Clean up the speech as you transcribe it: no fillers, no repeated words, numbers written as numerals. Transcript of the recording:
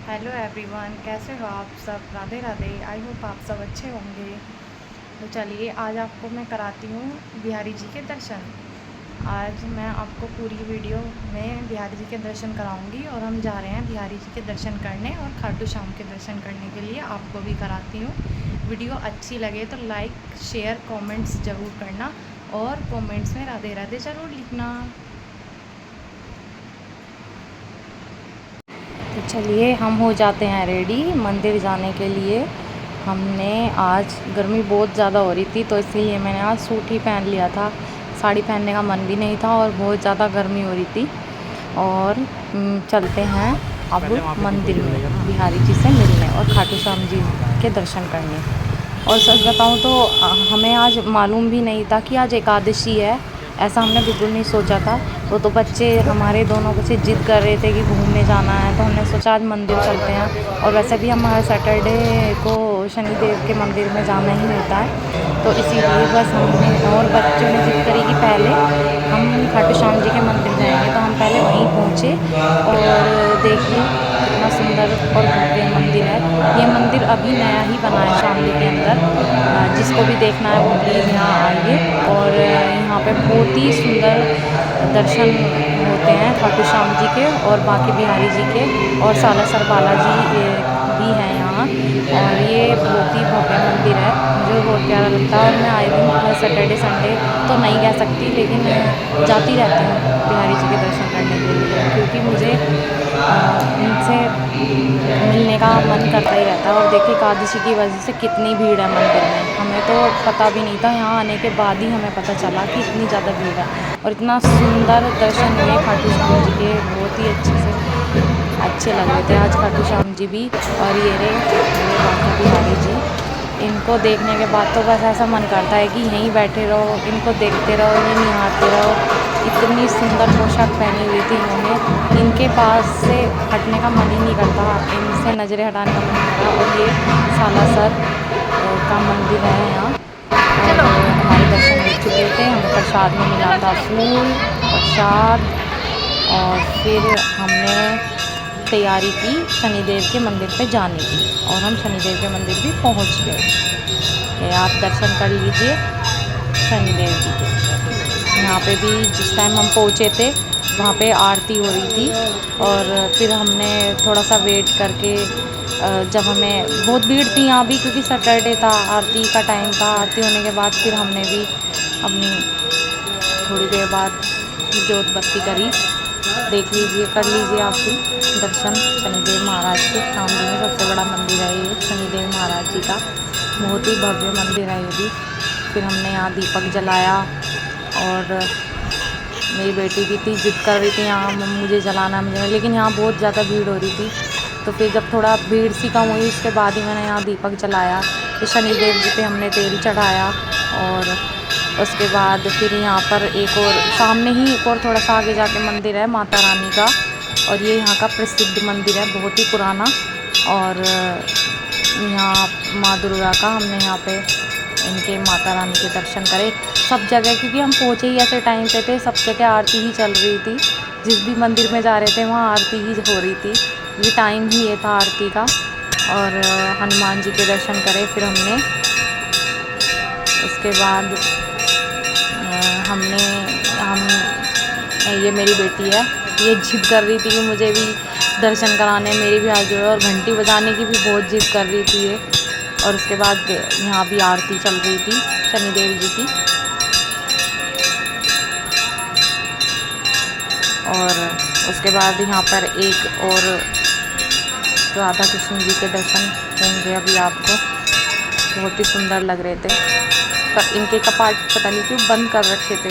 Hello everyone, कैसे हो आप सब। राधे राधे। आई होप आप सब अच्छे होंगे। तो चलिए आज आपको मैं कराती हूँ बिहारी जी के दर्शन। आज मैं आपको पूरी वीडियो में बिहारी जी के दर्शन कराऊंगी और हम जा रहे हैं बिहारी जी के दर्शन करने और खाटू श्याम के दर्शन करने के लिए आपको भी कराती हूँ। वीडियो अच्छी लगे तो लाइक शेयर कमेंट्स ज़रूर करना और कमेंट्स में राधे राधे ज़रूर लिखना। तो चलिए हम हो जाते हैं रेडी मंदिर जाने के लिए। हमने आज गर्मी बहुत ज़्यादा हो रही थी तो इसलिए मैंने आज सूट ही पहन लिया था। साड़ी पहनने का मन भी नहीं था और बहुत ज़्यादा गर्मी हो रही थी। और चलते हैं अब मंदिर में बिहारी जी से मिलने और खाटू श्याम जी के दर्शन करने। और सच बताऊं तो हमें आज मालूम भी नहीं था कि आज एकादशी है। ऐसा हमने बिल्कुल नहीं सोचा था। तो बच्चे हमारे दोनों बच्चे जिद कर रहे थे कि घूमने जाना है तो हमने सोचा आज मंदिर चलते हैं। और वैसे भी हमारा सैटरडे को शनिदेव के मंदिर में जाना ही होता है। तो इसीलिए बस हमने और बच्चों ने जिद करी कि पहले हम खाटू श्याम जी के मंदिर जाएंगे। तो हम पहले वहीं पहुँचे और देखिए कितना सुंदर और भव्य मंदिर है। ये मंदिर अभी नया ही बना है शामली के अंदर। जिसको भी देखना है वो प्लीज़ यहाँ आइए। और यहाँ पे बहुत ही सुंदर दर्शन होते हैं खाटू श्याम जी के और बाकी बिहारी जी के और सालासर बालाजी भी हैं यहाँ। और ये बहुत ही भव्य मंदिर है, मुझे बहुत प्यारा लगता है। और मैं आए दिन हर सैटरडे संडे तो नहीं कह सकती लेकिन जाती रहती हूँ बिहारी जी के दर्शन करने के लिए, क्योंकि मुझे इनसे मिलने का मन करता ही रहता है। और देखिए एकादशी की वजह से कितनी भीड़ है मंदिर में, हमें तो पता भी नहीं था। यहाँ आने के बाद ही हमें पता चला कि इतनी ज़्यादा भीड़ है। और इतना सुंदर दर्शन हुए खाटू श्याम जी के, बहुत ही अच्छे लग रहे थे आज खाटू श्याम जी भी। और ये मेरे बाकी बिहारी जी, इनको देखने के बाद तो बस ऐसा मन करता है कि यहीं बैठे रहो, इनको देखते रहो, इन्हें निहारते रहो। इतनी सुंदर पोशाक पहनी हुई थी इन्होंने, इनके पास से हटने का मन ही नहीं करता, इनसे नज़रें हटाने का मन नहीं करता। और ये सालासर का मंदिर है यहाँ। और हमारे दर्शन हो चुके थे, हमें प्रसाद में मिला था फूल प्रसाद। और फिर हमने तैयारी की शनिदेव के मंदिर पे जाने की और हम शनिदेव के मंदिर भी पहुंच गए। आप दर्शन कर लीजिए शनिदेव जी के। यहाँ पे भी जिस टाइम हम पहुँचे थे वहाँ पे आरती हो रही थी। और फिर हमने थोड़ा सा वेट करके जब हमें बहुत भीड़ थी यहाँ भी क्योंकि सैटरडे था, आरती का टाइम था। आरती होने के बाद फिर हमने भी अपनी थोड़ी देर बाद जोत बत्ती करी। देख लीजिए, कर लीजिए आप भी दर्शन शनिदेव महाराज के। शामली में सबसे बड़ा मंदिर है ये शनिदेव महाराज जी का, बहुत ही भव्य मंदिर है ये भी। फिर हमने यहाँ दीपक जलाया और मेरी बेटी भी थी, जिद कर रही थी यहाँ मुझे जलाना मुझे, लेकिन यहाँ बहुत ज़्यादा भीड़ हो रही थी। तो फिर जब थोड़ा भीड़ सी कम हुई उसके बाद ही मैंने यहाँ दीपक जलाया। फिर शनिदेव जी पे हमने तेल चढ़ाया और उसके बाद फिर यहाँ पर एक और सामने ही एक और थोड़ा सा आगे जाके मंदिर है माता रानी का। और ये यहाँ का प्रसिद्ध मंदिर है, बहुत ही पुराना। और यहाँ माँ दुर्गा का हमने यहाँ पे इनके माता रानी के दर्शन करे सब जगह, क्योंकि हम पहुँचे ही ऐसे टाइम पे थे, सब जगह आरती ही चल रही थी। जिस भी मंदिर में जा रहे थे वहाँ आरती ही हो रही थी, ये टाइम ही ये था आरती का। और हनुमान जी के दर्शन करे फिर हमने। उसके बाद हमने ये मेरी बेटी है, ये जिद कर रही थी कि मुझे भी दर्शन कराने, मेरी भी हाथ जोड़ो। और घंटी बजाने की भी बहुत जिद कर रही थी ये। और उसके बाद यहाँ भी आरती चल रही थी शनिदेव जी की। और उसके बाद यहाँ पर एक और राधा कृष्ण जी के दर्शन होंगे अभी आपको, बहुत ही सुंदर लग रहे थे। पर इनके कपाट पता नहीं क्यों बंद कर रखे थे,